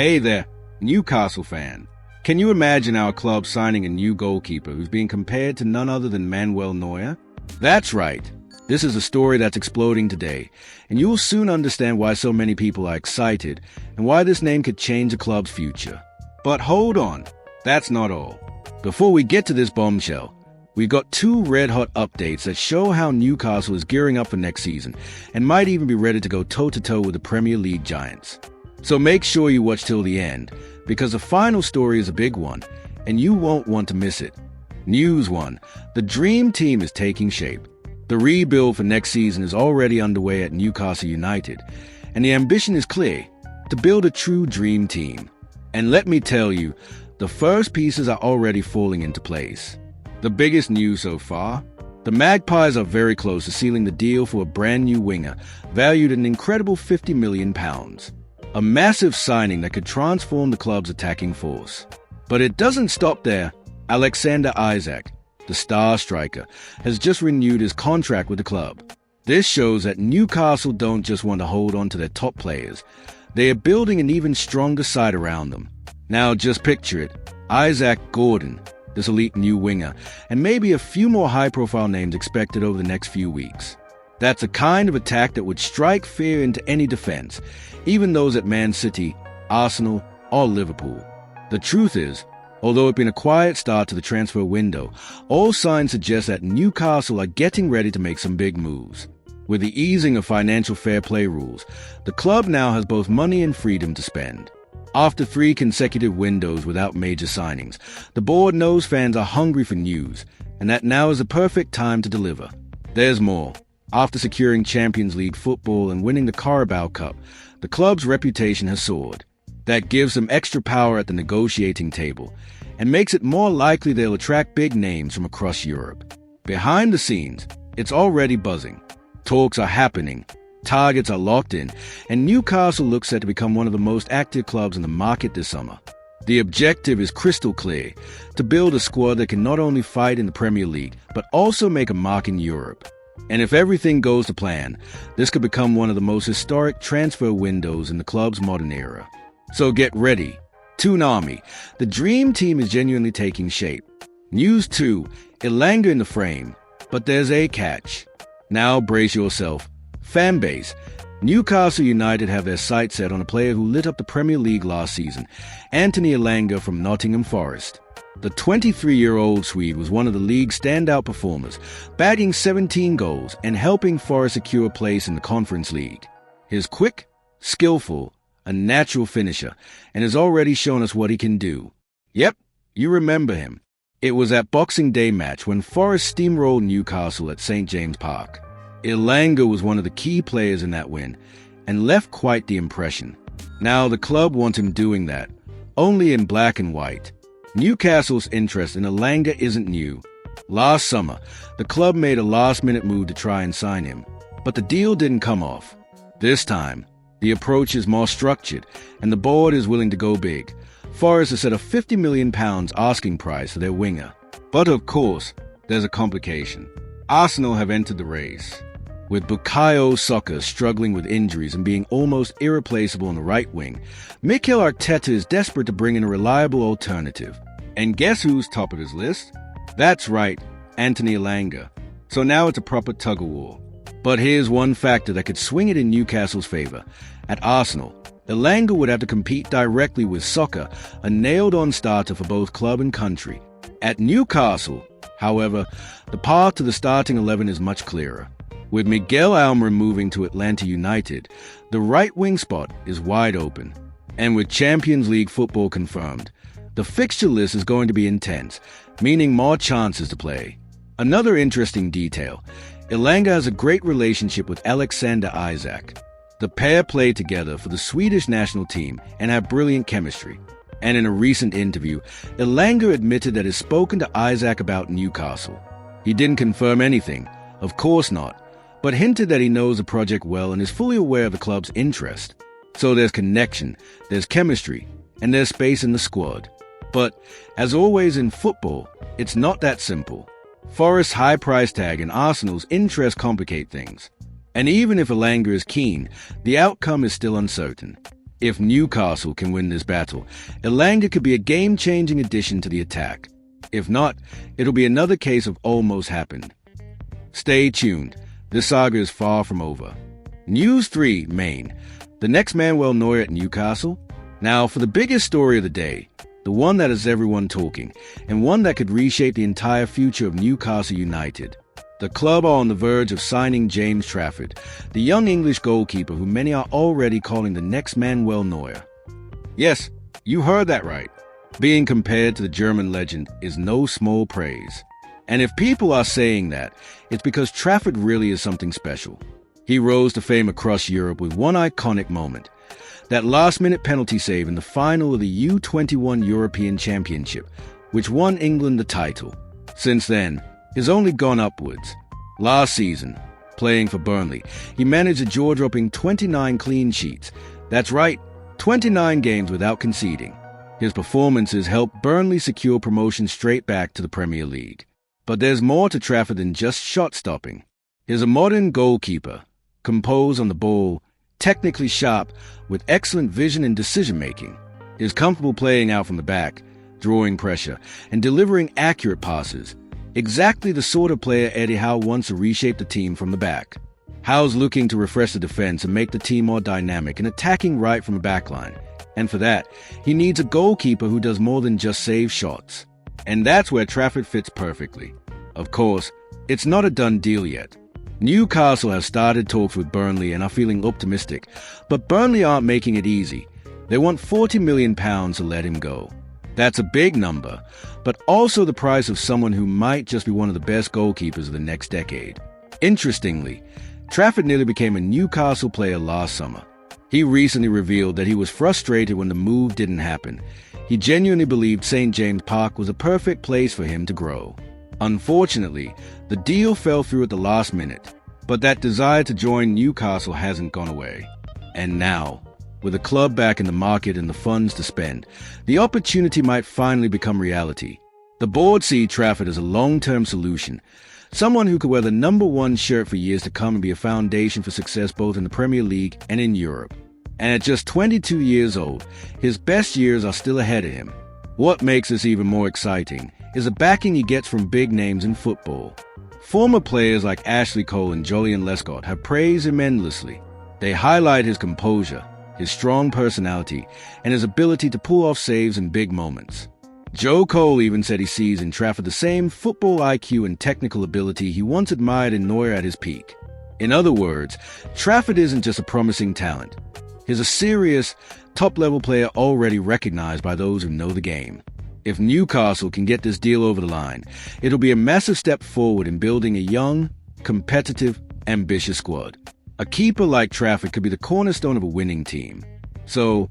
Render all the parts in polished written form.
Hey there, Newcastle fan. Can you imagine our club signing a new goalkeeper who's being compared to none other than Manuel Neuer? That's right. This is a story that's exploding today, and you will soon understand why so many people are excited and why this name could change the club's future. But hold on, that's not all. Before we get to this bombshell, we've got two red-hot updates that show how Newcastle is gearing up for next season and might even be ready to go toe-to-toe with the Premier League giants. So make sure you watch till the end, because the final story is a big one, and you won't want to miss it. News 1. The Dream Team is taking shape. The rebuild for next season is already underway at Newcastle United, and the ambition is clear, to build a true dream team. And let me tell you, the first pieces are already falling into place. The biggest news so far? The Magpies are very close to sealing the deal for a brand new winger, valued at an incredible £50 million. A massive signing that could transform the club's attacking force. But it doesn't stop there. Alexander Isak, the star striker, has just renewed his contract with the club. This shows that Newcastle don't just want to hold on to their top players. They are building an even stronger side around them. Now just picture it. Isak Gordon, this elite new winger, and maybe a few more high-profile names expected over the next few weeks. That's a kind of attack that would strike fear into any defense, even those at Man City, Arsenal, or Liverpool. The truth is, although it's been a quiet start to the transfer window, all signs suggest that Newcastle are getting ready to make some big moves. With the easing of financial fair play rules, the club now has both money and freedom to spend. After 3 consecutive windows without major signings, the board knows fans are hungry for news, and that now is the perfect time to deliver. There's more. After securing Champions League football and winning the Carabao Cup, the club's reputation has soared. That gives them extra power at the negotiating table and makes it more likely they'll attract big names from across Europe. Behind the scenes, it's already buzzing. Talks are happening, targets are locked in, and Newcastle looks set to become one of the most active clubs in the market this summer. The objective is crystal clear, to build a squad that can not only fight in the Premier League, but also make a mark in Europe. And if everything goes to plan, this could become one of the most historic transfer windows in the club's modern era. So get ready. Toon Army, the dream team is genuinely taking shape. News 2, Ilanga in the frame, but there's a catch. Now brace yourself. Fanbase, Newcastle United have their sights set on a player who lit up the Premier League last season, Anthony Ilanga from Nottingham Forest. The 23-year-old Swede was one of the league's standout performers, bagging 17 goals and helping Forest secure a place in the Conference League. He's quick, skillful, a natural finisher, and has already shown us what he can do. Yep, you remember him. It was that Boxing Day match when Forest steamrolled Newcastle at St. James Park. Ilanga was one of the key players in that win, and left quite the impression. Now the club wants him doing that, only in black and white. Newcastle's interest in Ilanga isn't new. Last summer, the club made a last-minute move to try and sign him, but the deal didn't come off. This time, the approach is more structured, and the board is willing to go big. Forest has set a £50 million asking price for their winger. But of course, there's a complication. Arsenal have entered the race. With Bukayo Saka struggling with injuries and being almost irreplaceable on the right wing, Mikel Arteta is desperate to bring in a reliable alternative. And guess who's top of his list? That's right, Anthony Ilanga. So now it's a proper tug-of-war. But here's one factor that could swing it in Newcastle's favour. At Arsenal, Ilanga would have to compete directly with Saka, a nailed-on starter for both club and country. At Newcastle, however, the path to the starting 11 is much clearer. With Miguel Almiron moving to Atlanta United, the right wing spot is wide open. And with Champions League football confirmed, the fixture list is going to be intense, meaning more chances to play. Another interesting detail, Ilanga has a great relationship with Alexander Isak. The pair play together for the Swedish national team and have brilliant chemistry. And in a recent interview, Ilanga admitted that he's spoken to Isak about Newcastle. He didn't confirm anything, of course not, but hinted that he knows the project well and is fully aware of the club's interest. So there's connection, there's chemistry, and there's space in the squad. But, as always in football, it's not that simple. Forest's high price tag and Arsenal's interest complicate things. And even if Ilanga is keen, the outcome is still uncertain. If Newcastle can win this battle, Elanga could be a game-changing addition to the attack. If not, it'll be another case of almost happened. Stay tuned. This saga is far from over. News 3, Main. The next Manuel Neuer at Newcastle? Now, for the biggest story of the day, the one that has everyone talking, and one that could reshape the entire future of Newcastle United. The club are on the verge of signing James Trafford, the young English goalkeeper who many are already calling the next Manuel Neuer. Yes, you heard that right. Being compared to the German legend is no small praise. And if people are saying that, it's because Trafford really is something special. He rose to fame across Europe with one iconic moment. That last-minute penalty save in the final of the U21 European Championship, which won England the title. Since then, he's only gone upwards. Last season, playing for Burnley, he managed a jaw-dropping 29 clean sheets. That's right, 29 games without conceding. His performances helped Burnley secure promotion straight back to the Premier League. But there's more to Trafford than just shot-stopping. He's a modern goalkeeper, composed on the ball, technically sharp, with excellent vision and decision-making. He's comfortable playing out from the back, drawing pressure, and delivering accurate passes. Exactly the sort of player Eddie Howe wants to reshape the team from the back. Howe's looking to refresh the defense and make the team more dynamic and attacking right from the backline. And for that, he needs a goalkeeper who does more than just save shots. And that's where Trafford fits perfectly. Of course, it's not a done deal yet. Newcastle have started talks with Burnley and are feeling optimistic, but Burnley aren't making it easy. They want £40 million to let him go. That's a big number, but also the price of someone who might just be one of the best goalkeepers of the next decade. Interestingly, Trafford nearly became a Newcastle player last summer. He recently revealed that he was frustrated when the move didn't happen. He genuinely believed St. James Park was a perfect place for him to grow. Unfortunately, the deal fell through at the last minute, but that desire to join Newcastle hasn't gone away. And now, with the club back in the market and the funds to spend, the opportunity might finally become reality. The board see Trafford as a long-term solution, someone who could wear the number 1 shirt for years to come and be a foundation for success both in the Premier League and in Europe. And at just 22 years old, his best years are still ahead of him. What makes this even more exciting is the backing he gets from big names in football. Former players like Ashley Cole and Julian Lescott have praised him endlessly. They highlight his composure, his strong personality, and his ability to pull off saves in big moments. Joe Cole even said he sees in Trafford the same football IQ and technical ability he once admired in Neuer at his peak. In other words, Trafford isn't just a promising talent. He's a serious, top-level player already recognized by those who know the game. If Newcastle can get this deal over the line, it'll be a massive step forward in building a young, competitive, ambitious squad. A keeper like Trafford could be the cornerstone of a winning team. So,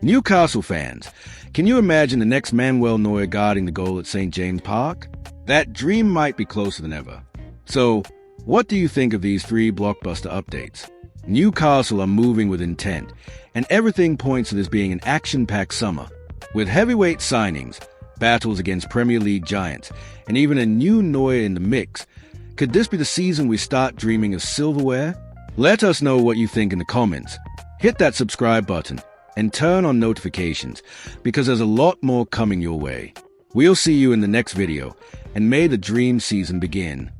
Newcastle fans, can you imagine the next Manuel Neuer guarding the goal at St. James Park? That dream might be closer than ever. So, what do you think of these 3 blockbuster updates? Newcastle are moving with intent, and everything points to this being an action-packed summer. With heavyweight signings, battles against Premier League giants, and even a new Neuer in the mix, could this be the season we start dreaming of silverware? Let us know what you think in the comments. Hit that subscribe button and turn on notifications, because there's a lot more coming your way. We'll see you in the next video, and may the dream season begin.